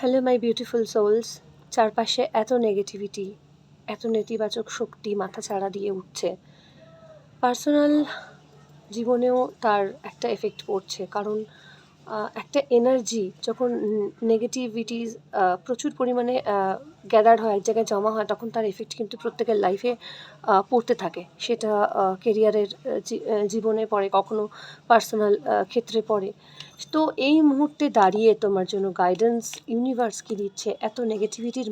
Hello my beautiful sols. চারপাশে এত negativity, এত নেতিবাচক শক্তি মাথা চাড়া দিয়ে উঠছে। পার্সোনাল জীবনেও তার একটা এফেক্ট পড়ছে, কারণ একটা এনার্জি যখন নেগেটিভিটি প্রচুর পরিমাণে গ্যাদার্ড হয়, এক জায়গায় জমা হয়, তখন তার এফেক্ট কিন্তু প্রত্যেকের লাইফে পড়তে থাকে। সেটা কেরিয়ারের জীবনে পড়ে, কখনো পার্সোনাল ক্ষেত্রে পড়ে। তো এই মুহূর্তে দাঁড়িয়ে তোমার জন্য গাইডেন্স ইউনিভার্স কী দিচ্ছে এত নেগেটিভিটির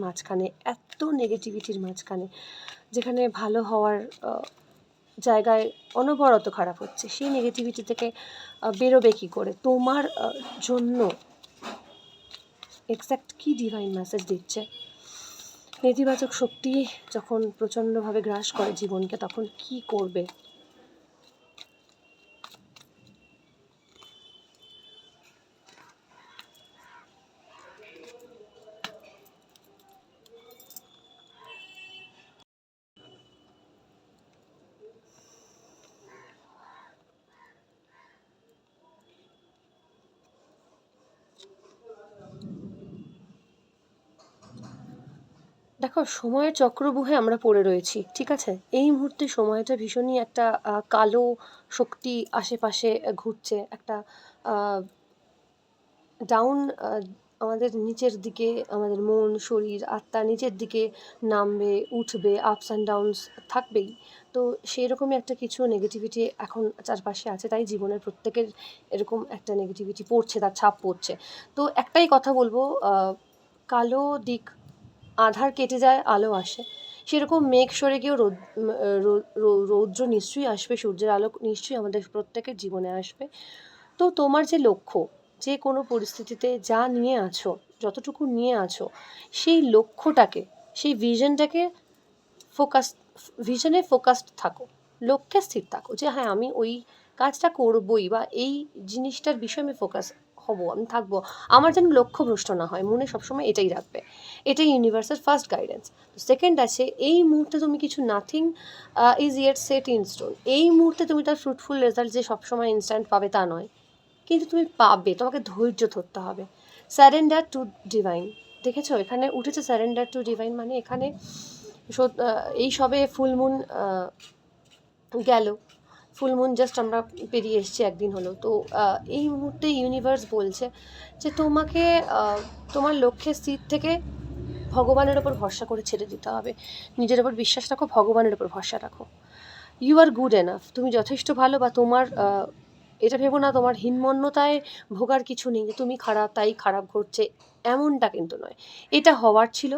মাঝখানে, যেখানে ভালো হওয়ার জায়গায় অনবরত খারাপ হচ্ছে, সেই নেগেটিভিটি থেকে বেরোবে কী করে? তোমার জন্য এক্স্যাক্ট কী ডিভাইন মেসেজ দিচ্ছে? নেতিবাচক শক্তি যখন প্রচণ্ডভাবে গ্রাস করে জীবনকে, তখন কি করবে? দেখো, সময়ের চক্রব্যূহে আমরা পড়ে রয়েছি, ঠিক আছে? এই মুহূর্তে সময়টা ভীষণই একটা কালো শক্তি আশেপাশে ঘুরছে, একটা ডাউন, আমাদের নিচের দিকে আমাদের মন, শরীর, আত্মা নিচের দিকে নামবে, উঠবে, আপস অ্যান্ড ডাউনস থাকবেই। তো সেই রকমই একটা কিছু নেগেটিভিটি এখন চারপাশে আছে, তাই জীবনের প্রত্যেকের এরকম একটা নেগেটিভিটি পড়ছে, তার ছাপ পড়ছে। তো একটাই কথা বলবো, কালো দিক আধার কেটে যায়, আলো আসে। সেরকম মেঘ সরে গিয়েও রৌদ্র নিশ্চয়ই আসবে, সূর্যের আলো নিশ্চয়ই আমাদের প্রত্যেকের জীবনে আসবে। তো তোমার যে লক্ষ্য, যে কোনো পরিস্থিতিতে যা নিয়ে আছো, যতটুকু নিয়ে আছো, সেই লক্ষ্যটাকে, সেই ভিশনটাকে ভিশনে ফোকাসড থাকো, লক্ষ্যে স্থির থাকো, যে হ্যাঁ আমি ওই কাজটা করবই, বা এই জিনিসটার বিষয়ে আমি ফোকাস হব, আমি থাকবো। আমার যেন লক্ষ্যভ্রষ্ট না হয়, মনে সবসময় এটাই রাখবে। এটাই ইউনিভার্সের ফার্স্ট গাইডেন্স। তো সেকেন্ড আছে, এই মুহূর্তে তুমি কিছু nothing is yet set in stone. এই মুহূর্তে তুমি তার ফ্রুটফুল রেজাল্ট যে সবসময় ইনস্ট্যান্ট পাবে তা নয়, কিন্তু তুমি পাবে, তোমাকে ধৈর্য ধরতে হবে। স্যারেন্ডার টু ডিভাইন, দেখেছো এখানে উঠেছে স্যারেন্ডার টু ডিভাইন, মানে এখানে এই সবে ফুলমুন গেল, ফুলমুন জাস্ট আমরা পেরিয়ে এসেছি, একদিন হলো। তো এই মুহূর্তে ইউনিভার্স বলছে যে তোমাকে তোমার লক্ষ্যের স্থির থেকে ভগবানের ওপর ভরসা করে ছেড়ে দিতে হবে। নিজের ওপর বিশ্বাস রাখো, ভগবানের ওপর ভরসা রাখো। ইউ আর গুড এনাফ, তুমি যথেষ্ট ভালো, বা তোমার এটা ভেবো না তোমার হীনমন্যতায় ভোগার কিছু নেই, যে তুমি খারাপ তাই খারাপ ঘটছে, এমনটা কিন্তু নয়। এটা হওয়ার ছিল,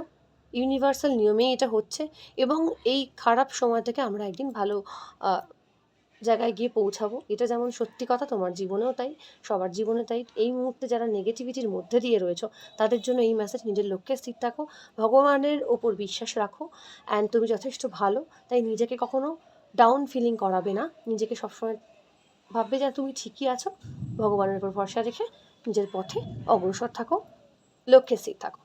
ইউনিভার্সাল নিয়মেই এটা হচ্ছে, এবং এই খারাপ সময় থেকে আমরা একদিন ভালো জায়গায় গিয়ে পৌঁছাবো। এটা যেমন সত্যি কথা, তোমার জীবনেও তাই, সবার জীবনে তাই। এই মুহূর্তে যারা নেগেটিভিটির মধ্যে দিয়ে রয়েছো, তাদের জন্য এই মেসেজ, নিজের লক্ষ্যে স্থির থাকো, ভগবানের ওপর বিশ্বাস রাখো, অ্যান্ড তুমি যথেষ্ট ভালো, তাই নিজেকে কখনো ডাউন ফিলিং করাবে না। নিজেকে সবসময় ভাববে যে তুমি ঠিকই আছো, ভগবানের উপর ভরসা রেখে নিজের পথে অগ্রসর থাকো, লক্ষ্যে স্থির থাকো।